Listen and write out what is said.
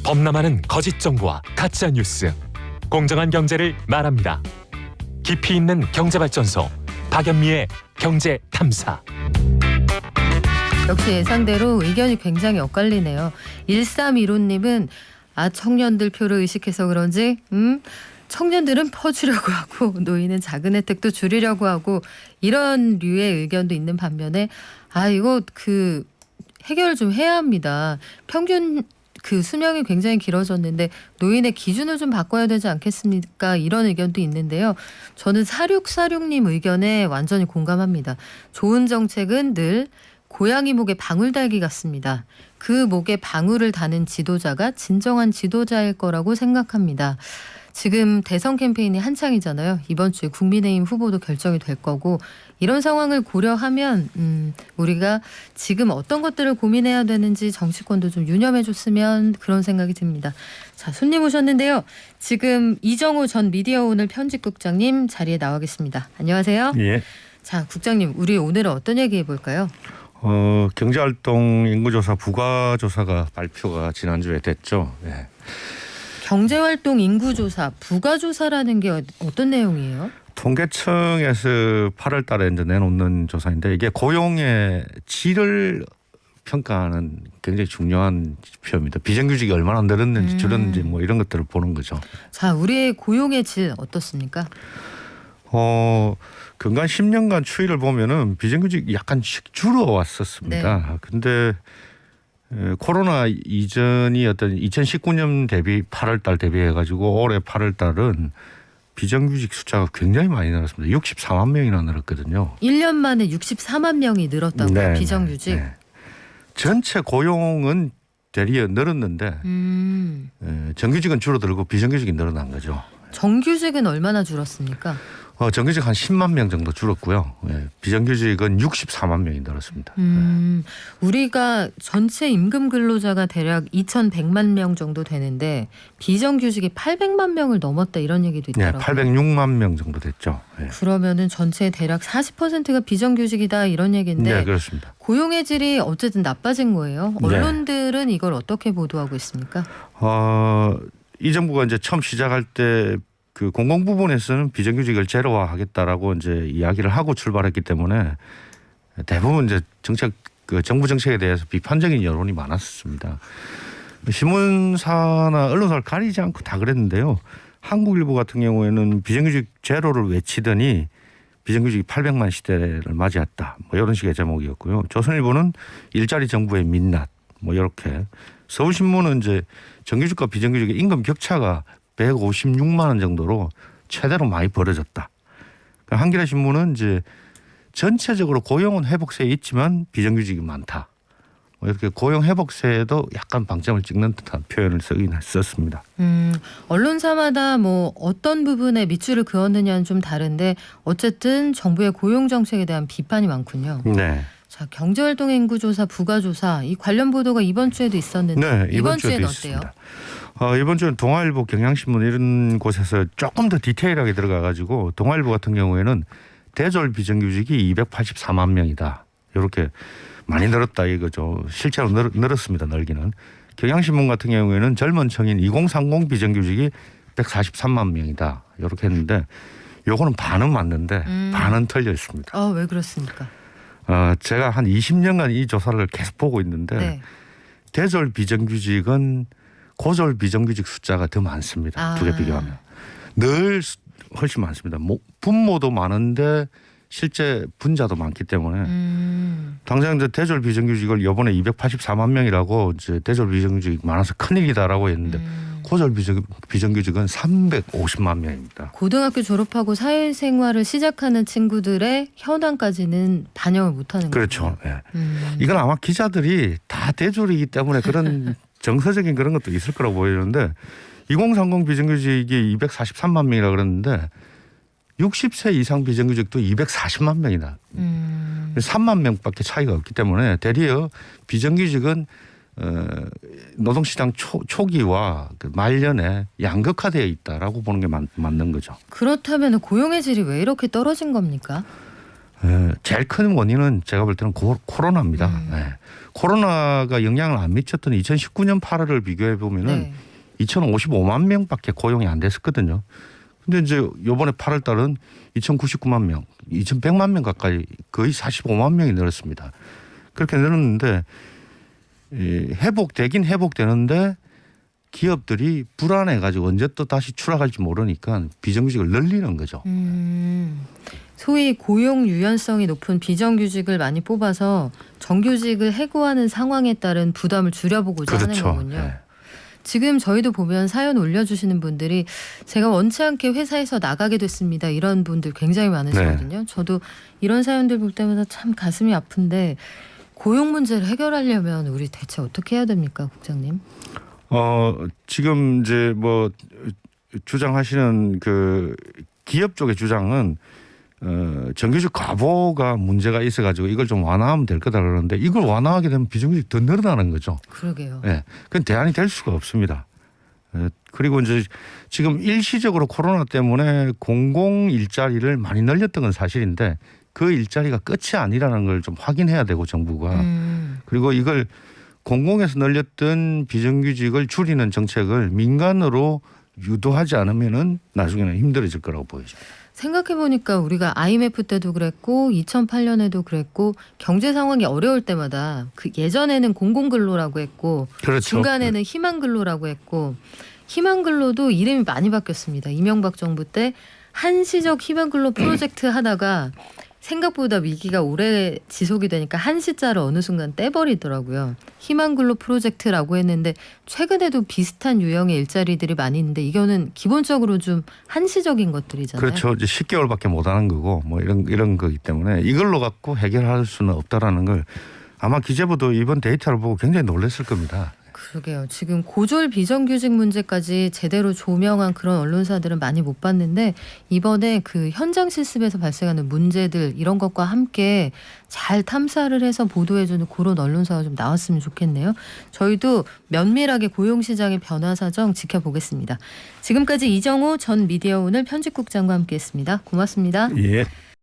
범람하는 거짓 정보와 가짜 뉴스, 공정한 경제를 말합니다. 깊이 있는 경제발전소 박연미의 경제탐사. 역시 예상대로 의견이 굉장히 엇갈리네요. 1315님은 청년들 표를 의식해서 그런지 청년들은 퍼주려고 하고 노인은 작은 혜택도 줄이려고 하고 이런 류의 의견도 있는 반면에 이거 해결을 좀 해야 합니다. 평균 수명이 굉장히 길어졌는데 노인의 기준을 좀 바꿔야 되지 않겠습니까? 이런 의견도 있는데요. 저는 4646님 의견에 완전히 공감합니다. 좋은 정책은 늘 고양이 목에 방울 달기 같습니다. 그 목에 방울을 다는 지도자가 진정한 지도자일 거라고 생각합니다. 지금 대선 캠페인이 한창이잖아요. 이번 주에 국민의힘 후보도 결정이 될 거고 이런 상황을 고려하면 우리가 지금 어떤 것들을 고민해야 되는지 정치권도 좀 유념해줬으면 그런 생각이 듭니다. 자, 손님 오셨는데요. 지금 이정우 전 미디어오늘 편집국장님 자리에 나와 계십니다. 안녕하세요. 예. 자, 국장님, 우리 오늘은 어떤 얘기 해볼까요? 경제활동 인구조사 부가조사가 발표가 지난주에 됐죠. 예. 경제활동 인구조사 부가조사라는 게 어떤 내용이에요? 통계청에서 8월 달에 이제 내놓는 조사인데 이게 고용의 질을 평가하는 굉장히 중요한 지표입니다. 비정규직이 얼마나 늘었는지 줄었는지 뭐 이런 것들을 보는 거죠. 자, 우리의 고용의 질 어떻습니까? 근간 10년간 추이를 보면은 비정규직이 약간씩 줄어왔었습니다. 네. 근데 코로나 이전이 어떤 2019년 대비 8월 달 대비해 가지고 올해 8월 달은 비정규직 숫자가 굉장히 많이 늘었습니다. 64만 명이나 늘었거든요. 1년 만에 64만 명이 늘었다고요? 네, 비정규직? 네. 전체 고용은 대리에 늘었는데 정규직은 줄어들고 비정규직이 늘어난 거죠. 정규직은 얼마나 줄었습니까? 정규직 한 10만 명 정도 줄었고요. 비정규직은 64만 명이 늘었습니다. 우리가 전체 임금 근로자가 대략 2,100만 명 정도 되는데 비정규직이 800만 명을 넘었다 이런 얘기도 있더라고요. 806만 명 정도 됐죠. 그러면은 전체 대략 40%가 비정규직이다 이런 얘기인데 네, 그렇습니다. 고용의 질이 어쨌든 나빠진 거예요. 언론들은 이걸 어떻게 보도하고 있습니까? 이 정부가 이제 처음 시작할 때 그 공공 부분에서는 비정규직을 제로화하겠다라고 이제 이야기를 하고 출발했기 때문에 대부분 이제 정부 정책에 대해서 비판적인 여론이 많았습니다. 신문사나 언론사를 가리지 않고 다 그랬는데요. 한국일보 같은 경우에는 비정규직 제로를 외치더니 비정규직이 800만 시대를 맞이했다. 뭐 이런 식의 제목이었고요. 조선일보는 일자리 정부의 민낯. 뭐 이렇게. 서울신문은 이제 정규직과 비정규직의 임금 격차가 156만 원 정도로 최대로 많이 벌어졌다. 한겨레 신문은 이제 전체적으로 고용은 회복세에 있지만 비정규직이 많다. 뭐 이렇게 고용 회복세에도 약간 방점을 찍는 듯한 표현을 쓰긴 했었습니다. 언론사마다 뭐 어떤 부분에 밑줄을 그었느냐는 좀 다른데 어쨌든 정부의 고용 정책에 대한 비판이 많군요. 네. 자, 경제활동 인구조사 부가조사 이 관련 보도가 이번 주에도 있었는데 네, 이번 주에도 주에는 있습니다. 어때요? 이번 주는 동아일보, 경향신문 이런 곳에서 조금 더 디테일하게 들어가 가지고 동아일보 같은 경우에는 대졸 비정규직이 284만 명이다. 이렇게 많이 늘었다 이거죠. 실제로 늘었습니다. 늘기는. 경향신문 같은 경우에는 젊은 청인 2030 비정규직이 143만 명이다. 이렇게 했는데 요거는 반은 맞는데 반은 틀려 있습니다. 왜 그렇습니까? 제가 한 20년간 이 조사를 계속 보고 있는데 네. 대졸 비정규직은 고졸 비정규직 숫자가 더 많습니다. 두 개 비교하면. 늘 훨씬 많습니다. 분모도 많은데 실제 분자도 많기 때문에 당장 이제 대졸 비정규직을 이번에 284만 명이라고 이제 대졸 비정규직이 많아서 큰일이다라고 했는데 고졸 비정규직은 350만 명입니다. 고등학교 졸업하고 사회생활을 시작하는 친구들의 현황까지는 반영을 못하는 거죠. 그렇죠. 예. 이건 아마 기자들이 다 대졸이기 때문에 그런 정서적인 그런 것도 있을 거라고 보이는데 2030 비정규직이 243만 명이라 그랬는데 60세 이상 비정규직도 240만 명이다. 3만 명밖에 차이가 없기 때문에 대리어 비정규직은 노동시장 초기와 그 말년에 양극화되어 있다라고 보는 게 맞는 거죠. 그렇다면 고용의 질이 왜 이렇게 떨어진 겁니까? 제일 큰 원인은 제가 볼 때는 코로나입니다. 예. 코로나가 영향을 안 미쳤던 2019년 8월을 비교해 보면은 네. 2,055만 명밖에 고용이 안 됐었거든요. 근데 이제 요번에 8월 달은 2,099만 명, 2,100만 명 가까이 거의 45만 명이 늘었습니다. 그렇게 늘었는데 회복되긴 회복되는데 기업들이 불안해가지고 언제 또 다시 추락할지 모르니까 비정규직을 늘리는 거죠. 소위 고용 유연성이 높은 비정규직을 많이 뽑아서 정규직을 해고하는 상황에 따른 부담을 줄여보고자 하는 그렇죠. 거군요. 네. 지금 저희도 보면 사연 올려주시는 분들이 제가 원치 않게 회사에서 나가게 됐습니다. 이런 분들 굉장히 많으시거든요. 저도 이런 사연들 볼 때마다 참 가슴이 아픈데 고용 문제를 해결하려면 우리 대체 어떻게 해야 됩니까, 국장님? 지금 이제 뭐 주장하시는 그 기업 쪽의 주장은 정규직 과부가 문제가 있어가지고 이걸 좀 완화하면 될 거다 그러는데 이걸 완화하게 되면 비정규직 더 늘어나는 거죠. 그러게요. 예, 그건 대안이 될 수가 없습니다. 그리고 이제 지금 일시적으로 코로나 때문에 공공 일자리를 많이 늘렸던 건 사실인데 그 일자리가 끝이 아니라는 걸 좀 확인해야 되고 정부가 그리고 이걸 공공에서 늘렸던 비정규직을 줄이는 정책을 민간으로 유도하지 않으면은 나중에는 힘들어질 거라고 보여집니다. 생각해보니까 우리가 IMF 때도 그랬고 2008년에도 그랬고 경제 상황이 어려울 때마다 그 예전에는 공공근로라고 했고 그렇죠. 중간에는 희망근로라고 했고 희망근로도 이름이 많이 바뀌었습니다. 이명박 정부 때 한시적 희망근로 프로젝트 하다가 생각보다 위기가 오래 지속이 되니까 한시자를 어느 순간 떼버리더라고요. 희망근로 프로젝트라고 했는데 최근에도 비슷한 유형의 일자리들이 많이 있는데 이거는 기본적으로 좀 한시적인 것들이잖아요. 그렇죠. 이제 10개월밖에 못 하는 거고 뭐 이런 거기 때문에 이걸로 갖고 해결할 수는 없다라는 걸 아마 기재부도 이번 데이터를 보고 굉장히 놀랐을 겁니다. 그러게요. 지금 고졸 비정규직 문제까지 제대로 조명한 그런 언론사들은 많이 못 봤는데 이번에 그 현장 실습에서 발생하는 문제들 이런 것과 함께 잘 탐사를 해서 보도해주는 그런 언론사가 좀 나왔으면 좋겠네요. 저희도 면밀하게 고용시장의 변화 사정 지켜보겠습니다. 지금까지 이정우 전 미디어오늘 편집국장과 함께했습니다. 고맙습니다. 예.